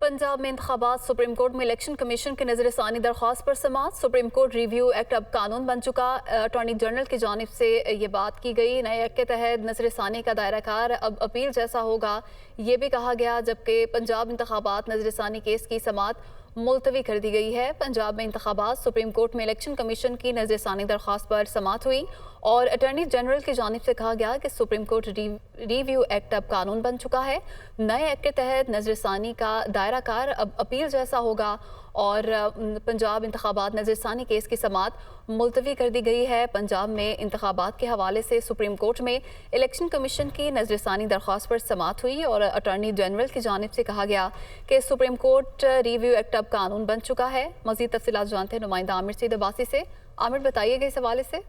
पंजाब में इंतखाबात, supreme court में इलेक्शन कमीशन के नजरसानी दरख्वास्त पर समाअत। सुप्रीम कोर्ट रिव्यू एक्ट अब कानून बन चुका। अटॉर्नी जनरल की जानिब से ये बात की गई। नए एक्ट के तहत नजरसानी का दायरा कार अब अपील जैसा होगा, ये भी कहा गया। जबकि पंजाब इंतखाबात नजरसानी केस की समाअत मुलतवी कर दी गई है। पंजाब में इंतखाबात, सुप्रीम कोर्ट में इलेक्शन कमीशन की नजरसानी दरख्वास्त पर समाअत हुई और अटॉर्नी जनरल की जानिब से कहा गया कि सुप्रीम कोर्ट रिव्यू एक्ट अब कानून बन चुका है। नए एक्ट के तहत नजरसानी का दायरा कार अब अपील जैसा होगा और पंजाब इंतखाबात नजरसानी केस की समाअत मुलतवी कर दी गई है। पंजाब में इंतखाबात के हवाले से सुप्रीम कोर्ट में इलेक्शन कमीशन की नजरसानी दरख्वास्त पर समाअत हुई और अटॉर्नी जनरल की जानिब से कहा गया कि सुप्रीम कोर्ट रिव्यू एक्ट अब कानून बन चुका है। मज़ीद तफसीलात जानते हैं नुमाइंदा आमिर सईद अब्बासी से। आमिर, बताइएगा इस हवाले से।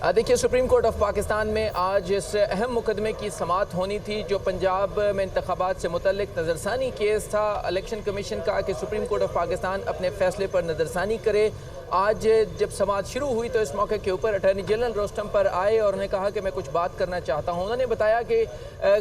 देखिए, सुप्रीम कोर्ट ऑफ पाकिस्तान में आज इस अहम मुकदमे की समाअत होनी थी जो पंजाब में इंतखाबात से मुतल्लिक नज़रसानी केस था। इलेक्शन कमीशन का कि सुप्रीम कोर्ट ऑफ पाकिस्तान अपने फैसले पर नज़रसानी करे। आज जब समाअत शुरू हुई तो इस मौके के ऊपर अटॉर्नी जनरल रोस्टम पर आए और उन्होंने कहा कि मैं कुछ बात करना चाहता हूं। उन्होंने बताया कि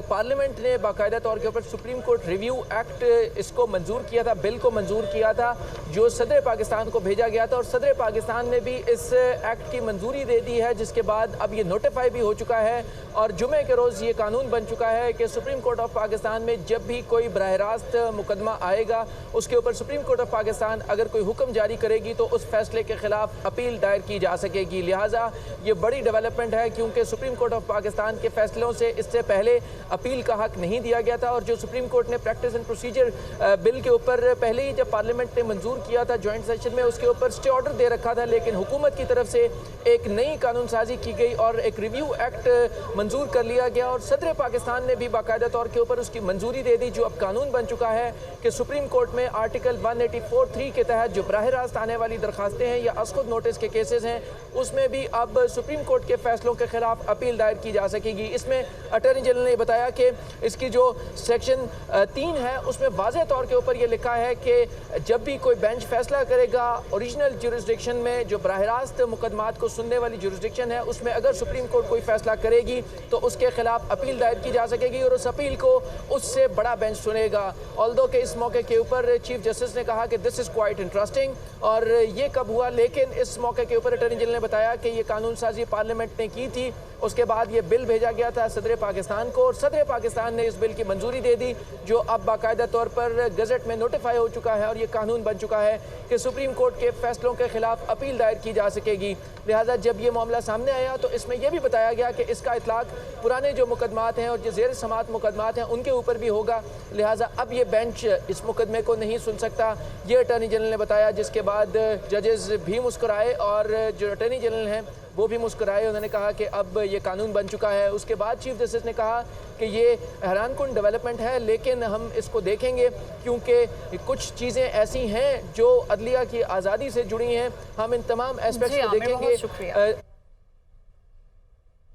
पार्लियामेंट ने बाकायदा तौर के ऊपर सुप्रीम कोर्ट रिव्यू एक्ट इसको मंजूर किया था, बिल को मंजूर किया था जो सदर पाकिस्तान को भेजा गया था और सदर पाकिस्तान ने भी इस एक्ट की मंजूरी दे दी है, जिसके बाद अब ये नोटिफाई भी हो चुका है और जुमे के रोज़ ये कानून बन चुका है कि सुप्रीम कोर्ट ऑफ पाकिस्तान में जब भी कोई बराह रास्त मुकदमा आएगा उसके ऊपर सुप्रीम कोर्ट ऑफ पाकिस्तान अगर कोई हुक्म जारी करेगी तो उस फैसले के खिलाफ अपील दायर की जा सकेगी। लिहाजा ये बड़ी डेवलपमेंट है क्योंकि सुप्रीम कोर्ट ऑफ पाकिस्तान के फैसलों से इससे पहले अपील का हक नहीं दिया गया था और जो सुप्रीम कोर्ट ने प्रैक्टिस एंड प्रोसीजर बिल के ऊपर पहले ही जब पार्लियामेंट ने मंजूर किया था जॉइंट सेशन में, उसके ऊपर स्टे ऑर्डर दे रखा था, लेकिन हुकूमत की तरफ से एक नई कानून साजी की गई और एक रिव्यू एक्ट मंजूर कर लिया गया और सदर पाकिस्तान ने भी बाकायदा तौर के ऊपर उसकी मंजूरी दे दी, जो अब कानून बन चुका है कि सुप्रीम कोर्ट में आर्टिकल 184(3) के तहत जो बराह रास्त आने वाली दरखास्तें हैं या असखुद नोटिस के केसेस हैं उसमें भी अब सुप्रीम कोर्ट के फैसलों के खिलाफ अपील दायर की जा सकेगी। इसमें अटॉर्नी जनरल ने बताया कि इसकी जो सेक्शन 3 है उसमें वाज़ेह तौर के ऊपर ये लिखा है कि जब भी कोई बेंच फैसला करेगा ओरिजिनल जुरिस्डिक्शन में जो बराह रास्त मुकदमात को सुनने वाली जुरिस्डिक्शन है उसमें अगर सुप्रीम कोर्ट कोई फैसला करेगी तो उसके खिलाफ अपील दायर की जा सकेगी और उस अपील को उससे बड़ा बेंच सुनेगा। ऑल्दो के इस मौके के ऊपर चीफ जस्टिस ने कहा कि दिस इज़ क्वाइट इंटरेस्टिंग और ये कब हुआ, लेकिन इस मौके के ऊपर अटॉर्नी जनरल ने बताया कि ये कानून साजी पार्लियामेंट ने की थी, उसके बाद ये बिल भेजा गया था सदर पाकिस्तान को और सदर पाकिस्तान ने इस बिल की मंजूरी दे दी जो अब बाकायदा तौर पर गजट में नोटिफाई हो चुका है और ये कानून बन चुका है कि सुप्रीम कोर्ट के फैसलों के खिलाफ अपील दायर की जा सकेगी। लिहाजा जब ये मामला सामने आया तो इसमें यह भी बताया गया कि इसका इतलाक पुराने जो मुकदमात हैं और जो ज़ेर समाअत मुकदमात हैं उनके ऊपर भी होगा। लिहाजा अब ये बेंच इस मुकदमे को नहीं सुन सकता, ये अटॉर्नी जनरल ने बताया, जिसके बाद जजेस भी मुस्कुराए और जो अटॉर्नी जनरल हैं वो भी मुस्कुराए। उन्होंने कहा कि अब ये कानून बन चुका है। उसके बाद चीफ जस्टिस ने कहा कि ये हैरानकुन डेवलपमेंट है लेकिन हम इसको देखेंगे क्योंकि कुछ चीज़ें ऐसी हैं जो अदलिया की आज़ादी से जुड़ी हैं, हम इन तमाम एस्पेक्ट्स को देखेंगे।